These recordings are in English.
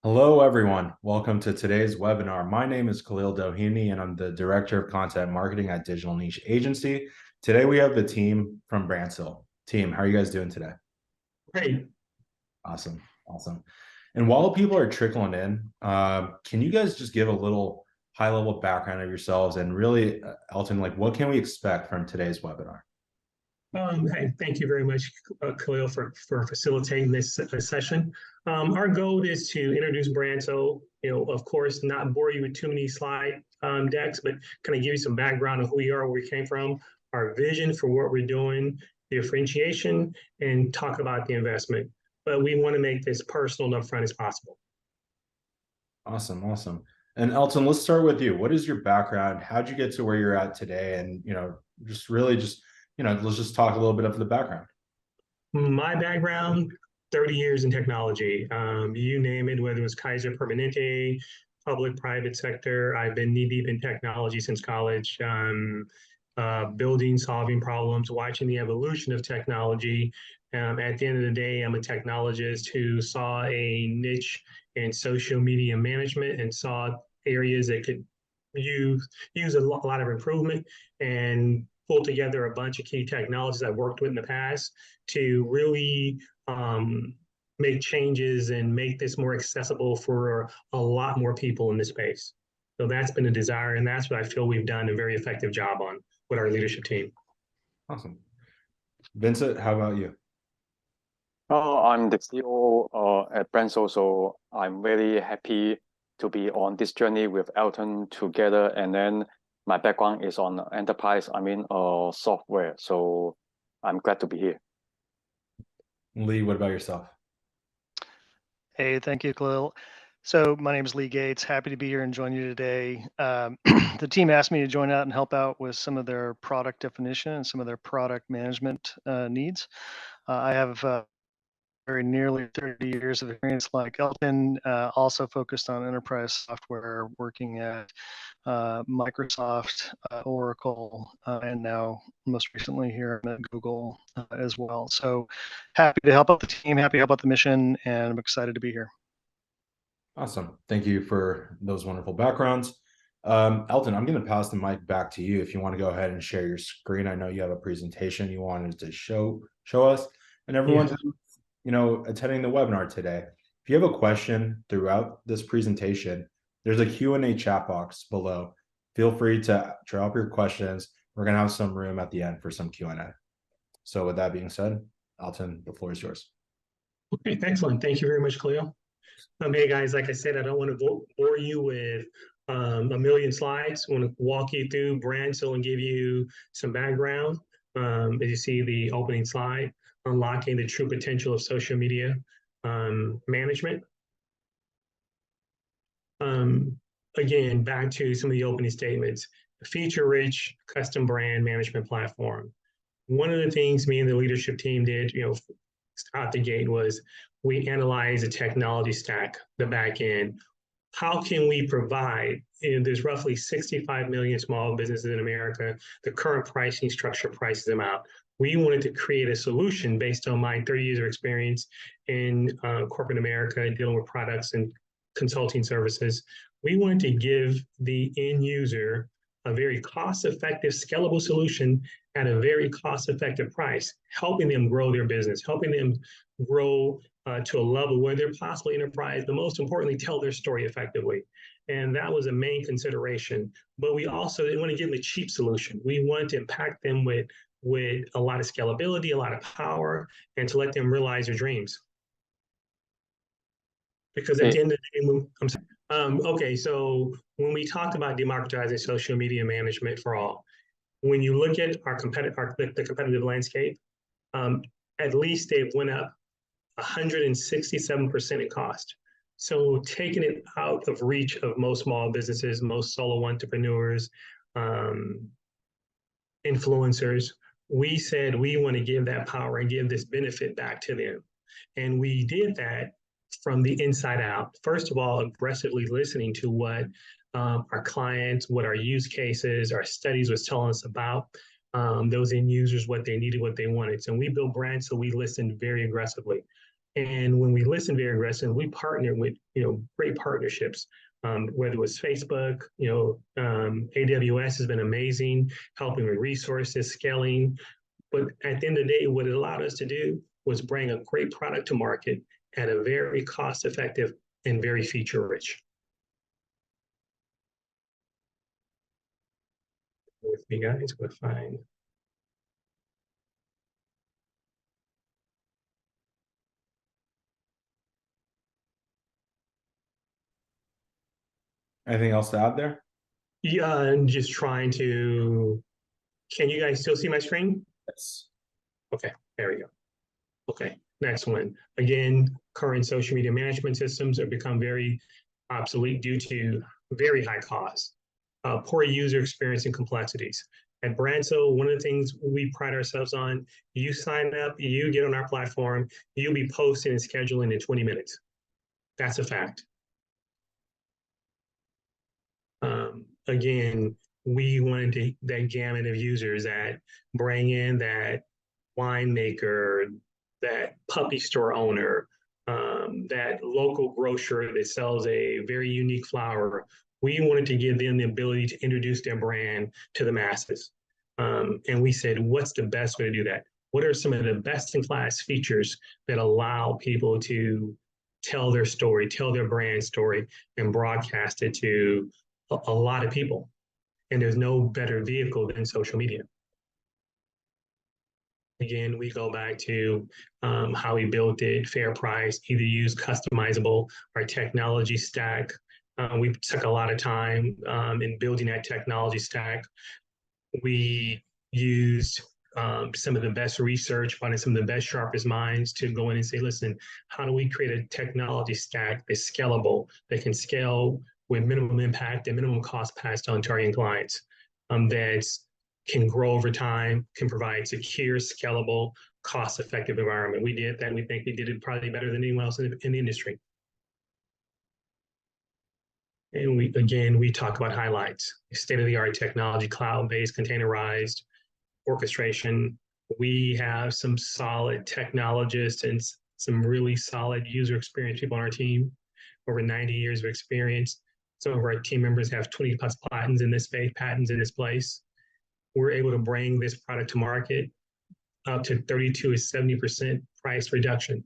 Hello, everyone. Welcome to today's webinar. My name is Khalil Doheny, and I'm the Director of Content Marketing at Digital Niche Agency. Today, we have the team from Brandcil. Team, how are you guys doing today? Great. Awesome. Awesome. And while people are trickling in, can you guys just give a little high-level background of yourselves and really, Elton, like what can we expect from today's webinar? Hey, thank you very much, Khalil, for facilitating this session. Our goal is to introduce Brandcil, of course, not bore you with too many slide decks, but kind of give you some background of who we are, where we came from, our vision for what we're doing, differentiation, and talk about the investment. But we want to make this personal and upfront as possible. Awesome, awesome. And Elton, let's start with you. What is your background? How'd you get to where you're at today? And just really just, let's just talk a little bit of the background. My background, 30 years in technology. You name it, whether it was Kaiser Permanente, public, private sector. I've been knee deep in technology since college, building, solving problems, watching the evolution of technology. At the end of the day, I'm a technologist who saw a niche in social media management and saw areas that could use a lot of improvement and pull together a bunch of key technologies I've worked with in the past to really make changes and make this more accessible for a lot more people in this space. So that's been a desire, and that's what I feel we've done a very effective job on with our leadership team. Awesome. Vincent, how about you? I'm the CEO at Brandcil, so I'm very happy to be on this journey with Elton together. And then my background is on enterprise, software. So I'm glad to be here. Lee, what about yourself? Hey, thank you, Khalil. So my name is Lee Gates. Happy to be here and join you today. The team asked me to join out and help out with some of their product definition and some of their product management needs. I have very nearly 30 years of experience like Elton, also focused on enterprise software, working at Microsoft, Oracle, and now most recently here at Google as well. So happy to help out the team, happy to help out the mission, and I'm excited to be here. Awesome. Thank you for those wonderful backgrounds. Elton, I'm going to pass the mic back to you if you want to go ahead and share your screen. I know you have a presentation you wanted to show us, and everyone who's attending the webinar today. If you have a question throughout this presentation, there's a Q&A chat box below. Feel free to drop your questions. We're going to have some room at the end for some Q&A. So with that being said, Elton, the floor is yours. Okay, excellent. Thank you very much, Cleo. Hey guys, like I said, I don't want to bore you with a million slides. I want to walk you through Brandcil and give you some background. As you see the opening slide, unlocking the true potential of social media management. Again, back to some of the opening statements. Feature-rich custom brand management platform. One of the things me and the leadership team did, out the gate was we analyzed the technology stack, the back end. How can we provide, there's roughly 65 million small businesses in America, the current pricing structure prices them out. We wanted to create a solution based on my 30 years of experience in corporate America, dealing with products and consulting services. We wanted to give the end user a very cost-effective, scalable solution at a very cost-effective price, helping them grow their business, helping them grow to a level where they're possibly enterprise, but most importantly, tell their story effectively. And that was a main consideration. But we also didn't want to give them a cheap solution. We wanted to impact them with a lot of scalability, a lot of power, and to let them realize their dreams. Because at the end of the day, I'm sorry. Okay, so when we talk about democratizing social media management for all, when you look at the competitive landscape, at least they've went up 167% in cost. So taking it out of reach of most small businesses, most solo entrepreneurs, influencers, we said we want to give that power and give this benefit back to them. And we did that from the inside out. First of all, aggressively listening to what our clients, what our use cases, our studies was telling us about those end users, what they needed, what they wanted. So when we built Brandcil, we listened very aggressively. And when we listen very aggressive, we partner with, great partnerships. Whether it was Facebook, AWS has been amazing, helping with resources, scaling. But at the end of the day, what it allowed us to do was bring a great product to market at a very cost effective and very feature rich. With me, guys, we're fine. Anything else to add there? Yeah, I'm just trying to. Can you guys still see my screen? Yes. Okay, there we go. Okay, next one. Again, current social media management systems have become very obsolete due to very high costs, poor user experience, and complexities. At Brandcil, one of the things we pride ourselves on, you sign up, you get on our platform, you'll be posting and scheduling in 20 minutes. That's a fact. Again, we wanted that gamut of users that bring in that winemaker, that puppy store owner, that local grocer that sells a very unique flower. We wanted to give them the ability to introduce their brand to the masses. And we said, what's the best way to do that? What are some of the best in class features that allow people to tell their story, tell their brand story, and broadcast it to a lot of people? And there's no better vehicle than social media. Again, we go back to how we built it, fair price, either use customizable or technology stack. We took a lot of time in building that technology stack. We used some of the best research, finding some of the best, sharpest minds to go in and say, listen, how do we create a technology stack that's scalable, that can scale with minimum impact and minimum cost passed on to our end clients, that can grow over time, can provide secure, scalable, cost-effective environment. We did that. We think we did it probably better than anyone else in the industry. And we talk about highlights, state-of-the-art technology, cloud-based, containerized orchestration. We have some solid technologists and some really solid user experience people on our team, over 90 years of experience. Some of our team members have 20 plus patents in this space, patents in this place. We're able to bring this product to market up to 32 to 70% price reduction.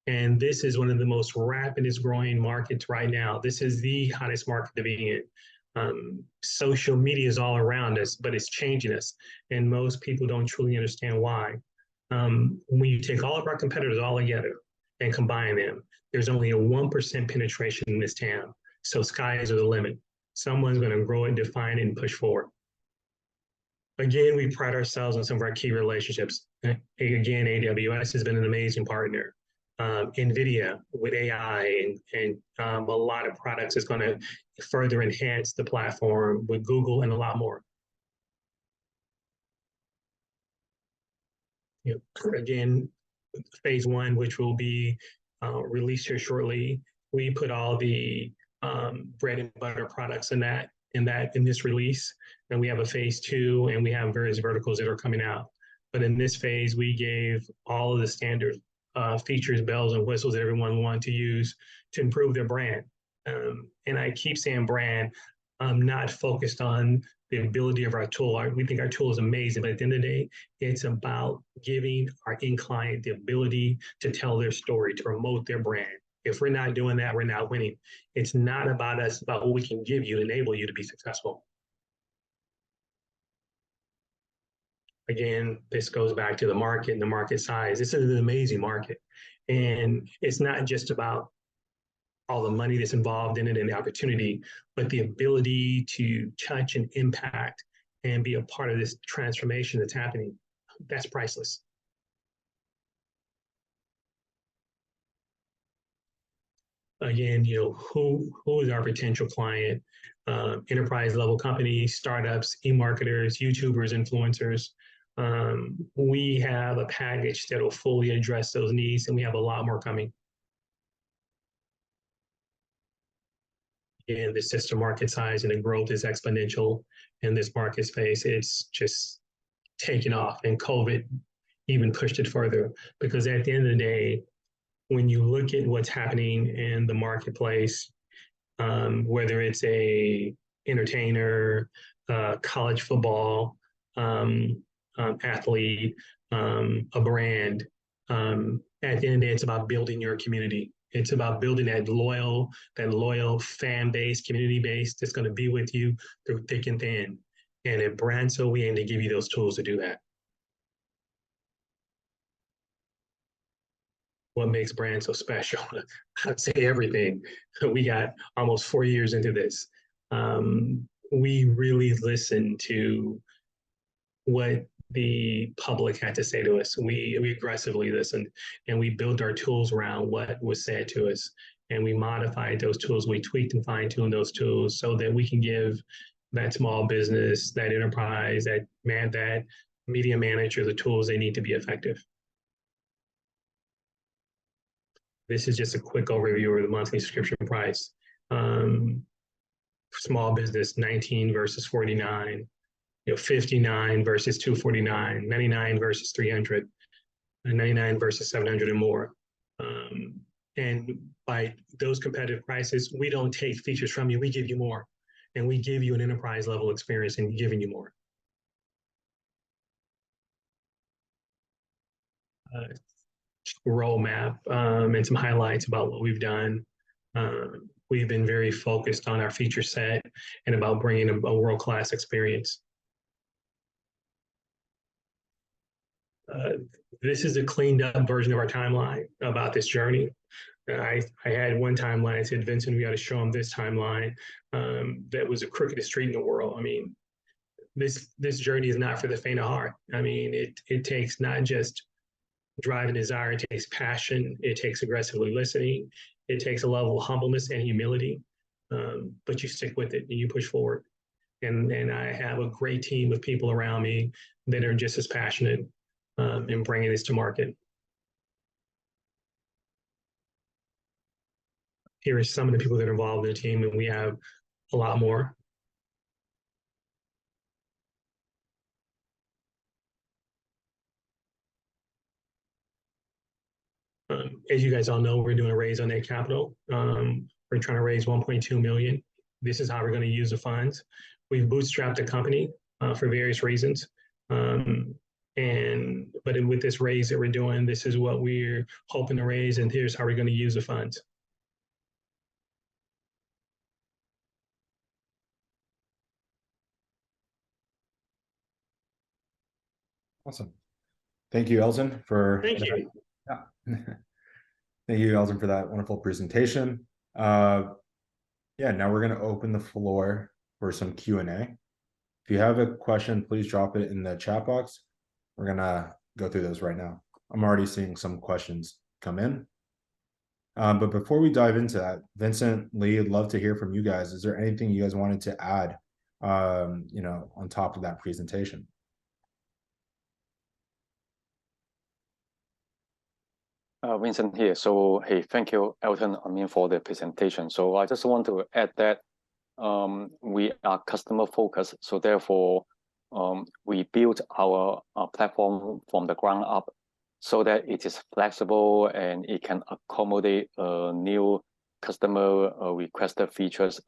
And this is one of the most rapidest growing markets right now. This is the hottest market to be in. Social media is all around us, but it's changing us. And most people don't truly understand why. When you take all of our competitors all together and combine them, there's only a 1% penetration in this TAM. So skies are the limit. Someone's going to grow it, define it, and push forward. Again, we pride ourselves on some of our key relationships. Again, AWS has been an amazing partner. NVIDIA with AI and a lot of products is going to further enhance the platform with Google and a lot more. Again, phase one, which will be released here shortly, we put all the bread and butter products in this release. And we have a phase two, and we have various verticals that are coming out. But in this phase, we gave all of the standard features, bells and whistles that everyone wanted to use to improve their brand. And I keep saying brand, I'm not focused on the ability of our tool. We think our tool is amazing, but at the end of the day, it's about giving our end client the ability to tell their story, to promote their brand. If we're not doing that, we're not winning. It's not about us, about what we can give you, enable you to be successful. Again, this goes back to the market and the market size. This is an amazing market. And it's not just about all the money that's involved in it and the opportunity, but the ability to touch and impact and be a part of this transformation that's happening. That's priceless. Again, who is our potential client? Enterprise level companies, startups, e-marketers, YouTubers, influencers. We have a package that will fully address those needs, and we have a lot more coming. And the system market size and the growth is exponential in this market space. It's just taken off, and COVID even pushed it further, because at the end of the day, when you look at what's happening in the marketplace, whether it's a entertainer, college football, athlete, a brand. At the end of the day, it's about building your community. It's about building that loyal fan base, community base that's going to be with you through thick and thin. And at Brandcil, we aim to give you those tools to do that. What makes Brand so special? I'd say everything. We got almost 4 years into this. We really listened to what the public had to say to us. We aggressively listened, and we built our tools around what was said to us. And we modified those tools. We tweaked and fine-tuned those tools so that we can give that small business, that enterprise, that media manager the tools they need to be effective. This is just a quick overview of the monthly subscription price. Small business, 19 versus 49, 59 versus 249, 99 versus 300, and 99 versus 700 and more. And by those competitive prices, we don't take features from you, we give you more. And we give you an enterprise level experience in giving you more. Roadmap and some highlights about what we've done. We've been very focused on our feature set and about bringing a world-class experience. This is a cleaned up version of our timeline about this journey. I had one timeline, I said, Vincent, we got to show them this timeline. That was the crookedest street in the world. I mean, this journey is not for the faint of heart. I mean, it takes not just drive and desire, it takes passion, it takes aggressively listening, it takes a level of humbleness and humility, but you stick with it and you push forward. And I have a great team of people around me that are just as passionate in bringing this to market. Here are some of the people that are involved in the team, and we have a lot more. As you guys all know, we're doing a raise on that capital. We're trying to raise 1.2 million. This is how we're going to use the funds. We've bootstrapped the company for various reasons. But with this raise that we're doing, this is what we're hoping to raise, and here's how we're going to use the funds. Awesome. Thank you, Elton, for Thank you. Yeah. Thank you, Elton, for that wonderful presentation. Yeah, now we're going to open the floor for some Q&A. If you have a question, please drop it in the chat box. We're going to go through those right now. I'm already seeing some questions come in. But before we dive into that, Vincent, Lee, I'd love to hear from you guys. Is there anything you guys wanted to add, on top of that presentation? Vincent here. So, hey, thank you, Elton, for the presentation. So I just want to add that we are customer focused. So therefore, we built our platform from the ground up so that it is flexible and it can accommodate new customer requested features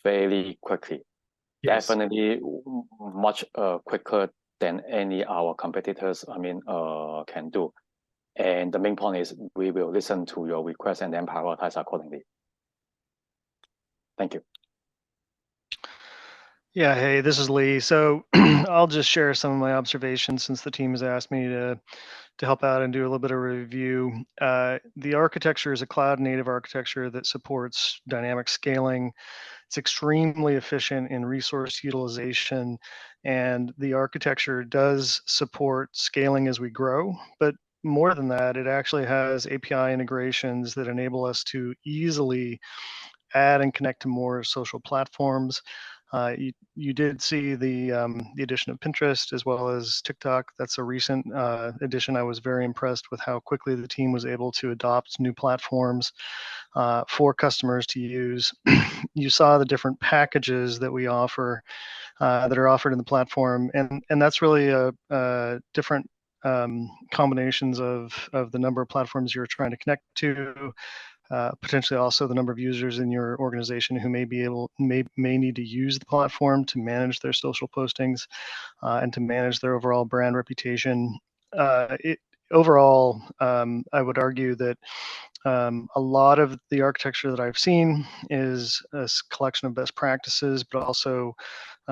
fairly quickly. Yes. Definitely much quicker than any our competitors, can do. And the main point is we will listen to your requests and then prioritize accordingly. Thank you. Yeah, hey, this is Lee. So I'll just share some of my observations since the team has asked me to help out and do a little bit of review. The architecture is a cloud-native architecture that supports dynamic scaling. It's extremely efficient in resource utilization, and the architecture does support scaling as we grow. But more than that, it actually has API integrations that enable us to easily add and connect to more social platforms. You did see the addition of Pinterest as well as TikTok. That's a recent addition. I was very impressed with how quickly the team was able to adopt new platforms for customers to use. You saw the different packages that we offer that are offered in the platform, and that's really a different combinations of the number of platforms you're trying to connect to, potentially also the number of users in your organization who may need to use the platform to manage their social postings and to manage their overall brand reputation. Overall, I would argue that a lot of the architecture that I've seen is a collection of best practices, but also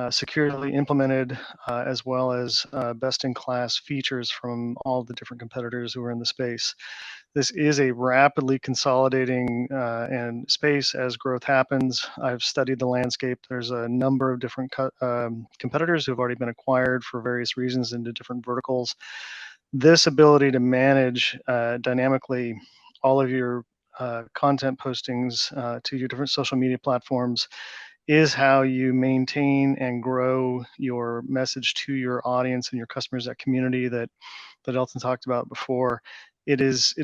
securely implemented, as well as best-in-class features from all the different competitors who are in the space. This is a rapidly consolidating and space as growth happens. I've studied the landscape. There's a number of different competitors who have already been acquired for various reasons into different verticals. This ability to manage dynamically all of your content postings to your different social media platforms is how you maintain and grow your message to your audience and your customers, that community that Elton talked about before. It is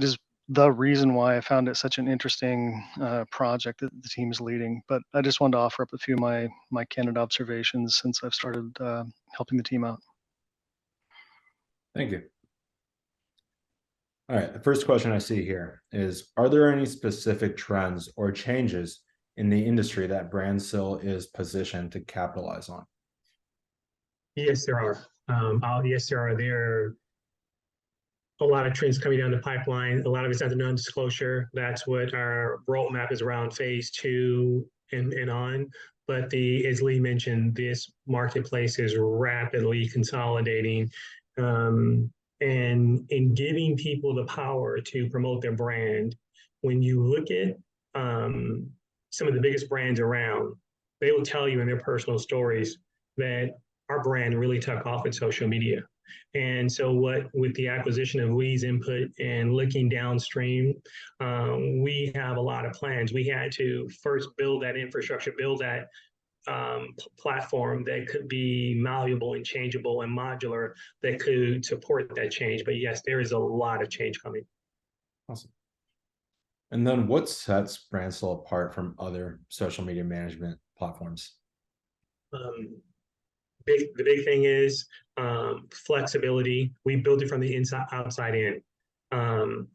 the reason why I found it such an interesting project that the team is leading. But I just wanted to offer up a few of my candid observations since I've started helping the team out. Thank you. All right, the first question I see here is, are there any specific trends or changes in the industry that Brandcil is positioned to capitalize on? Yes, there are. Yes, there are. There are a lot of trends coming down the pipeline. A lot of it's under non-disclosure. That's what our roadmap is around phase 2 and on. But as Lee mentioned, this marketplace is rapidly consolidating. And in giving people the power to promote their brand, when you look at some of the biggest brands around, they will tell you in their personal stories that our brand really took off in social media. And so with the acquisition of Lee's input and looking downstream, we have a lot of plans. We had to first build that infrastructure, build that platform that could be malleable and changeable and modular that could support that change. But yes, there is a lot of change coming. Awesome. And then what sets Brandcil apart from other social media management platforms? The big thing is flexibility. We built it from the outside in.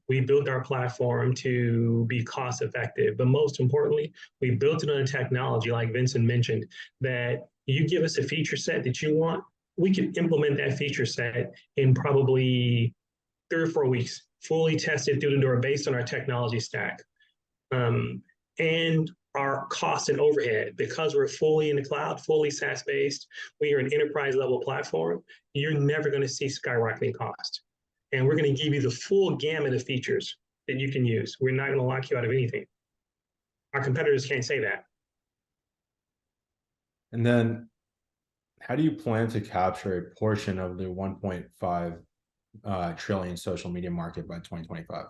We built our platform to be cost effective, but most importantly, we built it on a technology, like Vincent mentioned, that you give us a feature set that you want, we can implement that feature set in probably 3 or 4 weeks, fully tested through the door based on our technology stack. And our cost and overhead, because we're fully in the cloud, fully SaaS based, we are an enterprise level platform, you're never going to see skyrocketing cost. And we're going to give you the full gamut of features that you can use. We're not going to lock you out of anything. Our competitors can't say that. And then how do you plan to capture a portion of the 1.5 trillion social media market by 2025?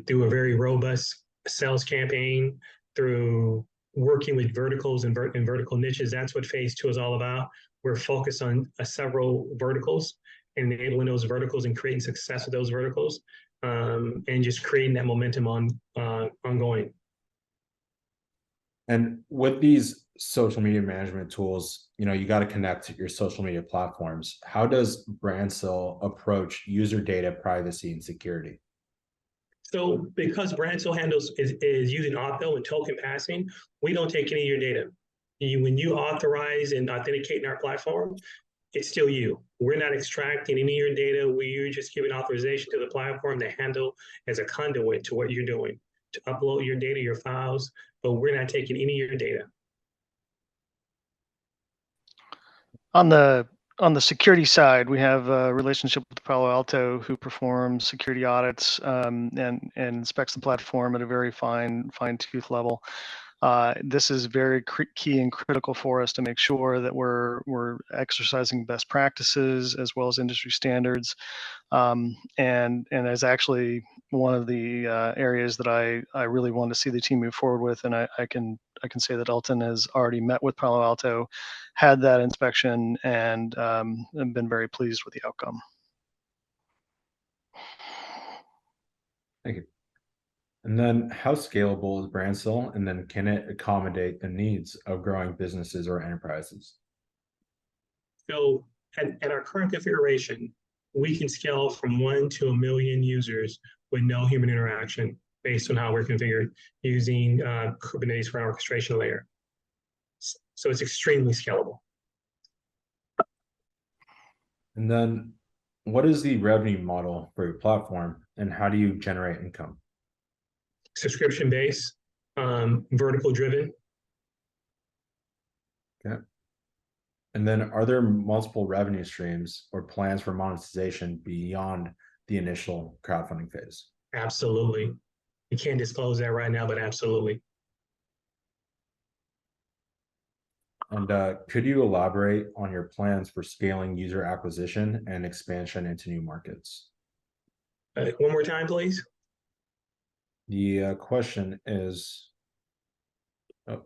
Through a very robust sales campaign, through working with verticals and vertical niches. That's what phase 2 is all about. We're focused on several verticals, enabling those verticals and creating success with those verticals, and just creating that momentum ongoing. And with these social media management tools, you got to connect your social media platforms. How does Brandcil approach user data privacy and security? So because Brandcil is using auth and token passing, we don't take any of your data. When you authorize and authenticate in our platform, it's still you. We're not extracting any of your data. We're just giving authorization to the platform to handle as a conduit to what you're doing, to upload your data, your files, but we're not taking any of your data. On the security side, we have a relationship with Palo Alto, who performs security audits and inspects the platform at a very fine tooth level. This is very key and critical for us to make sure that we're exercising best practices as well as industry standards, and is actually one of the areas that I really want to see the team move forward with. And I can say that Elton has already met with Palo Alto, had that inspection, and been very pleased with the outcome. Thank you. And then how scalable is Brandcil? And then can it accommodate the needs of growing businesses or enterprises? So at our current configuration, we can scale from 1 to 1 million users with no human interaction based on how we're configured using Kubernetes for an orchestration layer. So it's extremely scalable. And then what is the revenue model for your platform and how do you generate income? Subscription based, vertical driven. Okay. And then are there multiple revenue streams or plans for monetization beyond the initial crowdfunding phase? Absolutely. We can't disclose that right now, but absolutely. And could you elaborate on your plans for scaling user acquisition and expansion into new markets? One more time, please. The question is, oh,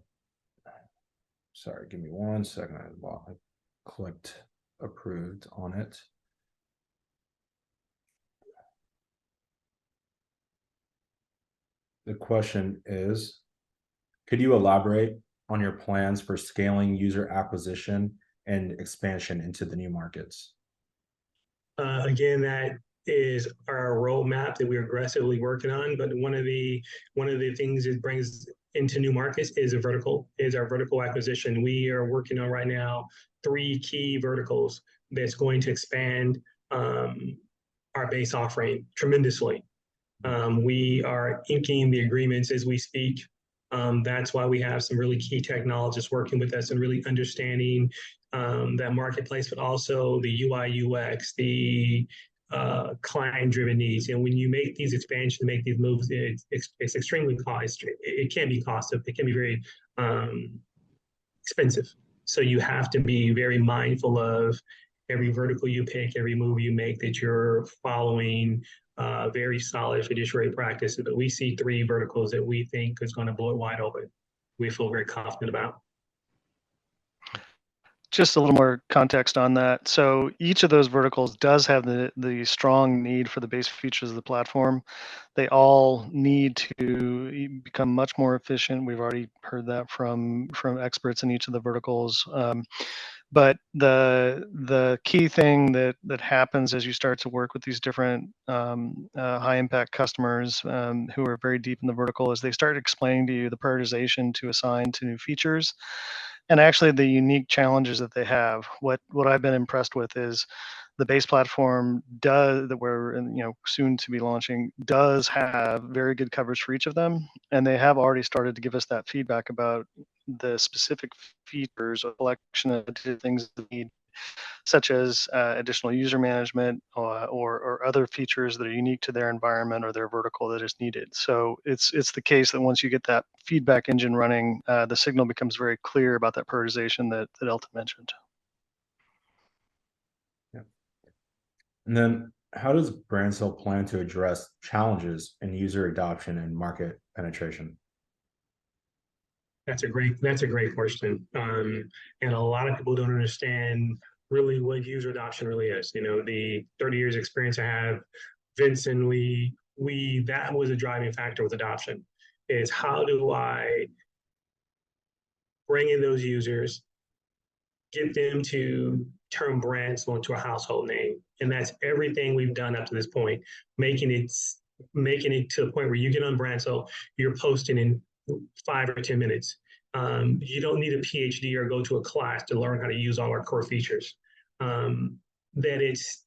sorry, give me 1 second. I clicked approved on it. The question is, could you elaborate on your plans for scaling user acquisition and expansion into the new markets? Again, that is our roadmap that we're aggressively working on. But one of the things it brings into new markets is our vertical acquisition. We are working on right now 3 key verticals that's going to expand our base offering tremendously. We are inking the agreements as we speak. That's why we have some really key technologists working with us and really understanding that marketplace, but also the UI, UX, the client-driven needs. And when you make these expansions, make these moves, it's extremely cost. It can be costly. It can be very expensive. So you have to be very mindful of every vertical you pick, every move you make, that you're following very solid fiduciary practices. But we see 3 verticals that we think is going to blow it wide open. We feel very confident about. Just a little more context on that. So each of those verticals does have the strong need for the base features of the platform. They all need to become much more efficient. We've already heard that from experts in each of the verticals. But the key thing that happens as you start to work with these different high impact customers who are very deep in the vertical is they start explaining to you the prioritization to assign to new features, and actually the unique challenges that they have. What I've been impressed with is the base platform that we're soon to be launching does have very good coverage for each of them, and they have already started to give us that feedback about the specific features or collection of things that we need, such as additional user management or other features that are unique to their environment or their vertical that is needed. So it's the case that once you get that feedback engine running, the signal becomes very clear about that prioritization that Elton mentioned. Yeah. And then how does Brandcil plan to address challenges in user adoption and market penetration? That's a great question. And a lot of people don't understand really what user adoption really is. The 30 years experience I have, Vincent, that was a driving factor with adoption, is how do I bring in those users, get them to turn Brandcil into a household name. And that's everything we've done up to this point, making it to the point where you get on Brandcil, you're posting in 5 or 10 minutes. You don't need a PhD or go to a class to learn how to use all our core features. That it's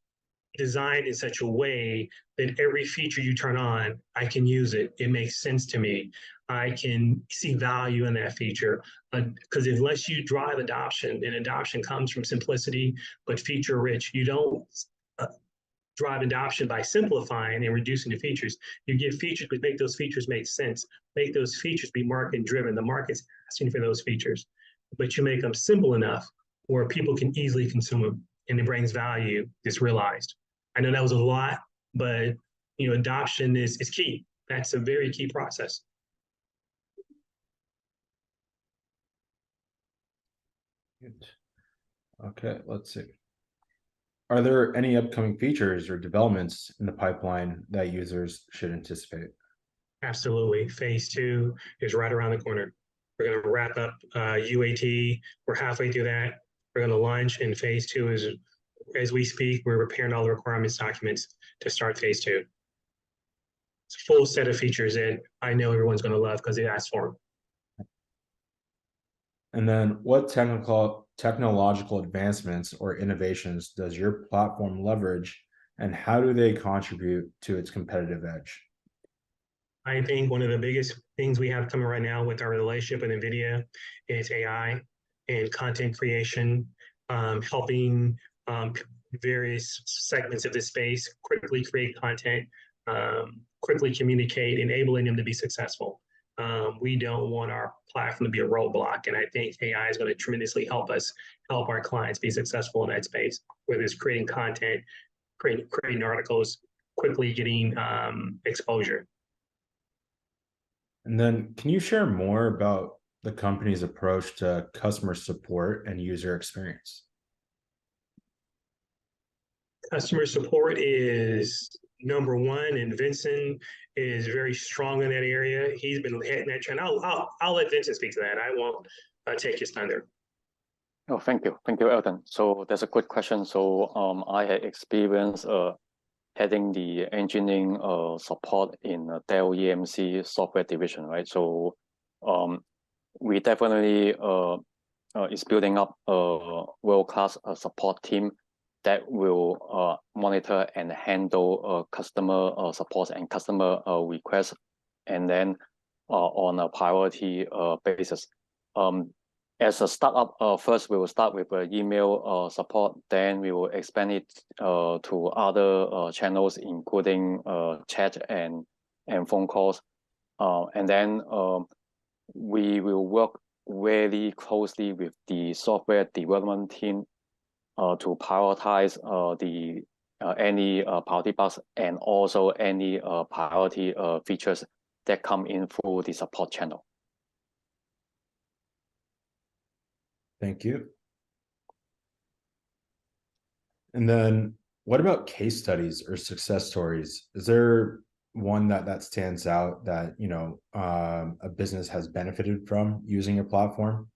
designed in such a way that every feature you turn on, I can use it. It makes sense to me. I can see value in that feature. Because unless you drive adoption, and adoption comes from simplicity, but feature rich, you don't drive adoption by simplifying and reducing the features. You give features, but make those features make sense. Make those features be market driven. The market's asking for those features, but you make them simple enough where people can easily consume them and it brings value that's realized. I know that was a lot, but adoption is key. That's a very key process. Okay, let's see. Are there any upcoming features or developments in the pipeline that users should anticipate? Absolutely. Phase 2 is right around the corner. We're going to wrap up UAT. We're halfway through that. We're going to launch, and phase 2 is as we speak, we're preparing all the requirements documents to start phase 2. It's a full set of features that I know everyone's going to love because they asked for them. And then what technological advancements or innovations does your platform leverage, and how do they contribute to its competitive edge? I think one of the biggest things we have coming right now with our relationship with NVIDIA is AI and content creation, helping various segments of this space quickly create content, quickly communicate, enabling them to be successful. We don't want our platform to be a roadblock, and I think AI is going to tremendously help us help our clients be successful in that space, whether it's creating content, creating articles, quickly getting exposure. And then can you share more about the company's approach to customer support and user experience? Customer support is number one, and Vincent is very strong in that area. He's been hitting that trend. I'll let Vincent speak to that. I won't take his thunder. Oh, thank you, Elton. So that's a good question. So I had experience heading the engineering support in Dell EMC software division, right? So we definitely is building up a world-class support team that will monitor and handle customer support and customer requests, and then on a priority basis. As a startup, first we will start with email support, then we will expand it to other channels, including chat and phone calls. And then we will work very closely with the software development team to prioritize any priority bugs and also any priority features that come in through the support channel. Thank you. And then what about case studies or success stories? Is there one that stands out that, you know, a business has benefited from using your platform?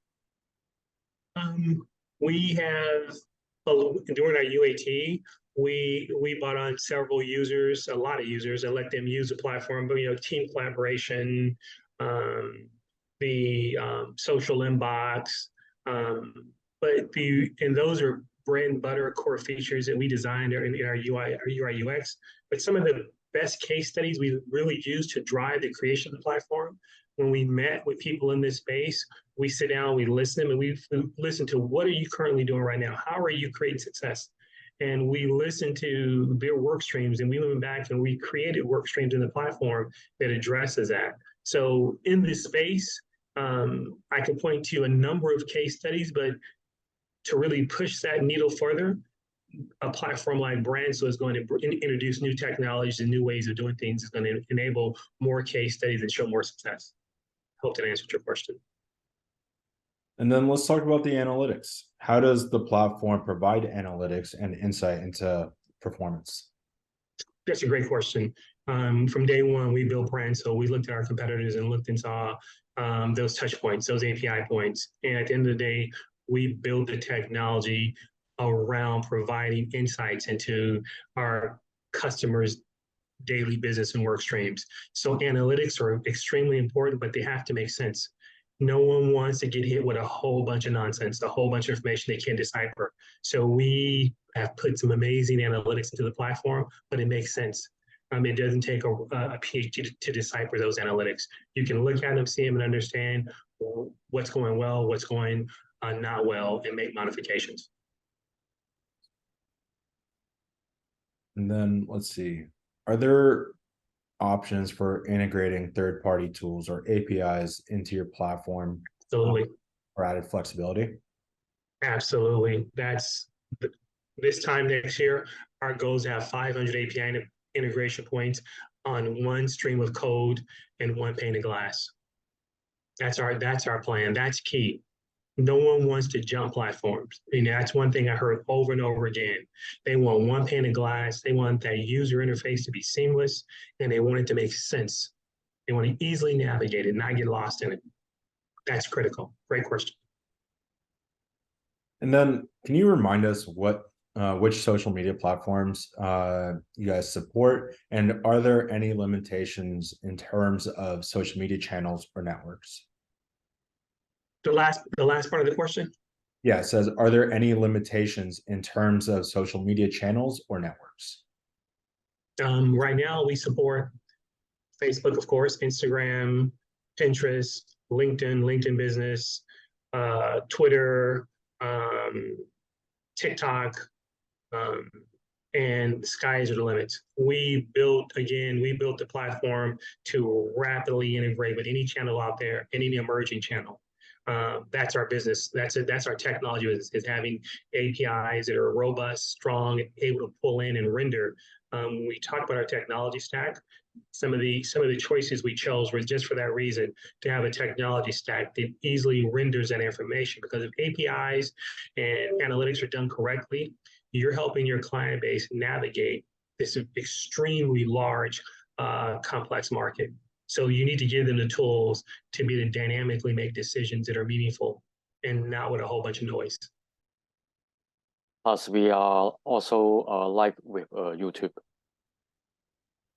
We have, during our UAT, we brought on several users, a lot of users, and let them use the platform, but, you know, team collaboration, the social inbox, and those are bread and butter core features that we designed in our UI UX. But some of the best case studies we really used to drive the creation of the platform, when we met with people in this space, we sit down, we listen, and we listen to what are you currently doing right now? How are you creating success? And we listen to their work streams, and we went back and we created work streams in the platform that addresses that. So in this space, I can point to a number of case studies, but to really push that needle further, a platform like Brandcil is going to introduce new technologies and new ways of doing things. It's going to enable more case studies and show more success. Hope that answered your question. And then let's talk about the analytics. How does the platform provide analytics and insight into performance? That's a great question. From day one, we built Brandcil. We looked at our competitors and looked and saw those touch points, those API points. And at the end of the day, we built the technology around providing insights into our customers' daily business and work streams. So analytics are extremely important, but they have to make sense. No one wants to get hit with a whole bunch of nonsense, a whole bunch of information they can't decipher. So we have put some amazing analytics into the platform, but it makes sense. It doesn't take a PhD to decipher those analytics. You can look at them, see them, and understand what's going well, what's going not well, and make modifications. And then let's see, are there options for integrating third-party tools or APIs into your platform? Absolutely. For added flexibility? Absolutely. That's this time next year, our goal is to have 500 API integration points on one stream of code and one pane of glass. That's our plan. That's key. No one wants to jump platforms. And that's one thing I heard over and over again. They want one pane of glass. They want that user interface to be seamless, and they want it to make sense. They want to easily navigate it, not get lost in it. That's critical. Great question. And then can you remind us what which social media platforms you guys support, and are there any limitations in terms of social media channels or networks? The last part of the question. Yeah, it says, are there any limitations in terms of social media channels or networks? Right now, we support Facebook, of course, Instagram, Pinterest, LinkedIn Business, Twitter, TikTok, um, and the skies are the limit. We built the platform to rapidly integrate with any channel out there, any emerging channel. That's our business. That's it. That's our technology is having APIs that are robust, strong, able to pull in and render. When we talk about our technology stack, some of the choices we chose were just for that reason, to have a technology stack that easily renders that information. Because if APIs and analytics are done correctly, you're helping your client base navigate this extremely large, complex market. So you need to give them the tools to be able to dynamically make decisions that are meaningful and not with a whole bunch of noise. Plus, we are also live with YouTube.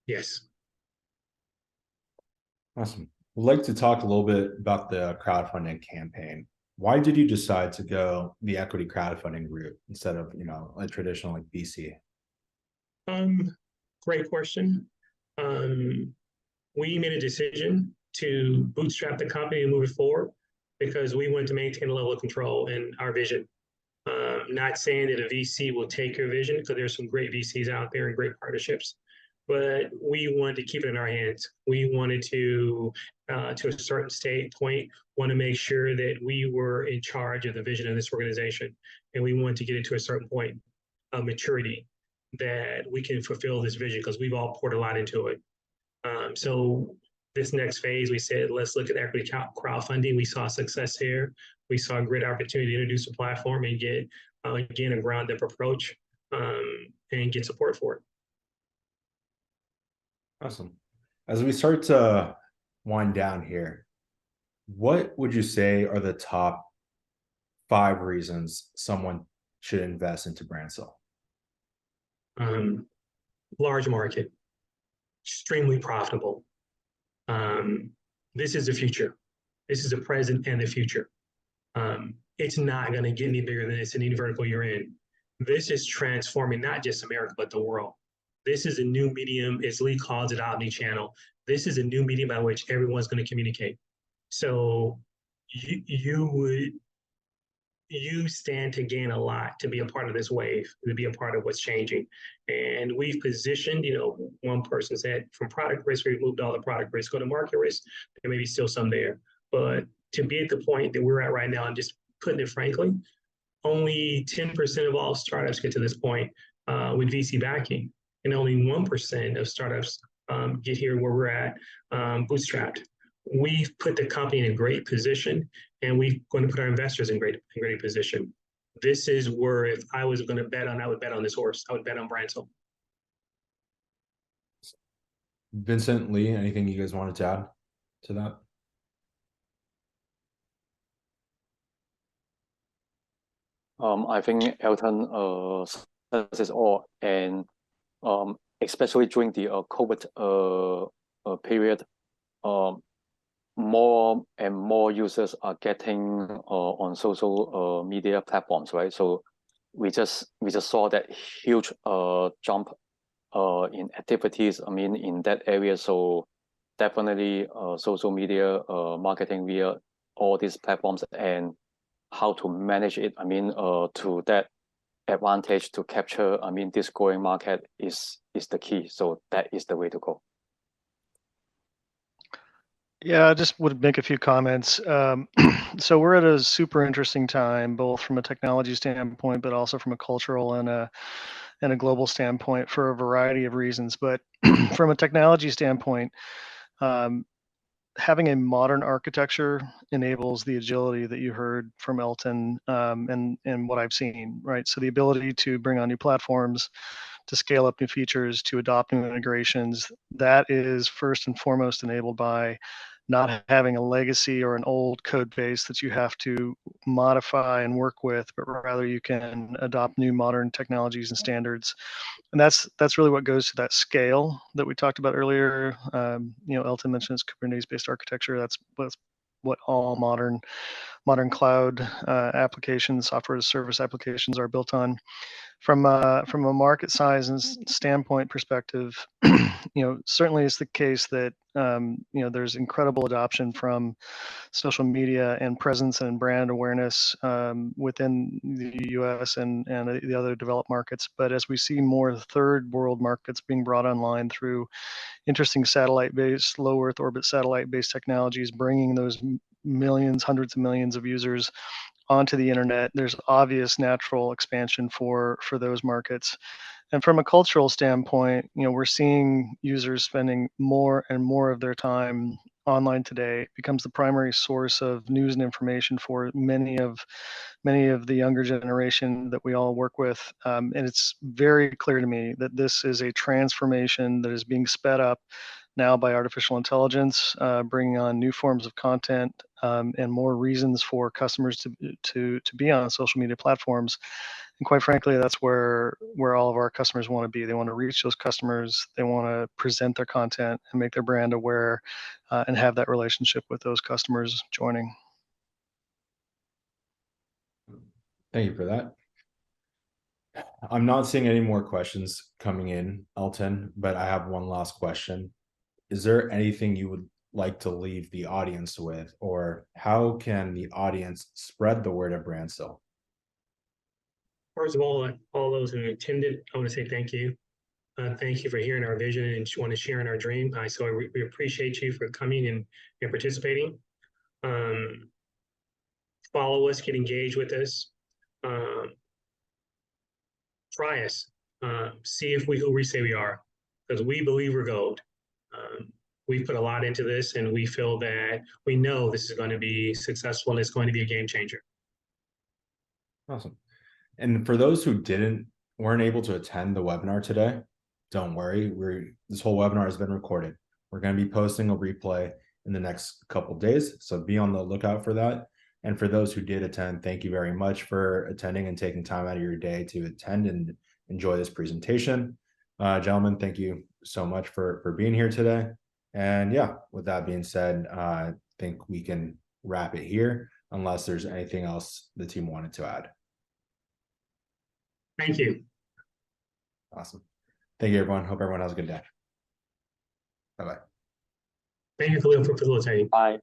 Yes. Awesome. I'd like to talk a little bit about the crowdfunding campaign. Why did you decide to go the equity crowdfunding route instead of, a traditional like VC? Great question. We made a decision to bootstrap the company and move it forward because we wanted to maintain a level of control in our vision. Not saying that a VC will take your vision, because there's some great VCs out there and great partnerships, but we wanted to keep it in our hands. We wanted to a certain point, want to make sure that we were in charge of the vision of this organization, and we wanted to get it to a certain point of maturity that we can fulfill this vision, because we've all poured a lot into it. So this next phase, we said, let's look at equity crowdfunding. We saw success here. We saw a great opportunity to introduce a platform and get, again, a ground-up approach, and get support for it. Awesome. As we start to wind down here, what would you say are the top 5 reasons someone should invest into Brandcil? Large market, extremely profitable. This is the future. This is the present and the future. It's not going to get any bigger than this in any vertical you're in. This is transforming not just America, but the world. This is a new medium, as Lee calls it, omni-channel. This is a new medium by which everyone's going to communicate. So you stand to gain a lot to be a part of this wave, to be a part of what's changing. And we've positioned, one person said, from product risk, we've moved all the product risk, go to market risk, there may be still some there. But to be at the point that we're at right now, and just putting it frankly, only 10% of all startups get to this point with VC backing, and only 1% of startups get here where we're at, bootstrapped. We've put the company in a great position, and we're going to put our investors in great position. This is where, if I was going to bet on, I would bet on this horse. I would bet on Brandcil. Vincent, Lee, anything you guys wanted to add to that? I think Elton says all, and especially during the COVID period, more and more users are getting on social media platforms, right? So we just saw that huge jump in activities, in that area. So definitely social media marketing via all these platforms, and how to manage it, to that advantage to capture, this growing market is the key. So that is the way to go. Yeah, I just would make a few comments. So we're at a super interesting time, both from a technology standpoint, but also from a cultural and a global standpoint, for a variety of reasons. But from a technology standpoint, having a modern architecture enables the agility that you heard from Elton, and what I've seen, right? So the ability to bring on new platforms, to scale up new features, to adopt new integrations, that is first and foremost enabled by not having a legacy or an old code base that you have to modify and work with, but rather you can adopt new modern technologies and standards. And that's really what goes to that scale that we talked about earlier. Elton mentioned this Kubernetes-based architecture. That's what all modern cloud applications, software as a service applications are built on. From a market size and standpoint perspective, certainly it's the case that there's incredible adoption from social media and presence and brand awareness within the U.S. and the other developed markets. But as we see more third world markets being brought online through interesting satellite-based, low Earth orbit satellite-based technologies, bringing those millions, hundreds of millions of users onto the internet, there's obvious natural expansion for those markets. And from a cultural standpoint, we're seeing users spending more and more of their time online today. It becomes the primary source of news and information for many of the younger generation that we all work with. And it's very clear to me that this is a transformation that is being sped up now by artificial intelligence, bringing on new forms of content and more reasons for customers to be on social media platforms. And quite frankly, that's where all of our customers want to be. They want to reach those customers. They want to present their content and make their brand aware and have that relationship with those customers joining. Thank you for that. I'm not seeing any more questions coming in, Elton, but I have one last question. Is there anything you would like to leave the audience with, or how can the audience spread the word of Brandcil? First of all those who attended, I want to say thank you. Thank you for hearing our vision and want to share in our dream. So we appreciate you for coming and participating. Follow us, get engaged with us. Try us. See if who we say we are, because we believe we're gold. We've put a lot into this, and we feel that we know this is going to be successful and it's going to be a game changer. Awesome. And for those who weren't able to attend the webinar today, don't worry. This whole webinar has been recorded. We're going to be posting a replay in the next couple of days, so be on the lookout for that. And for those who did attend, thank you very much for attending and taking time out of your day to attend and enjoy this presentation. Gentlemen, thank you so much for being here today. And yeah, with that being said, I think we can wrap it here unless there's anything else the team wanted to add. Thank you. Awesome. Thank you, everyone. Hope everyone has a good day. Bye-bye. Thank you, Khalil, for facilitating. Bye.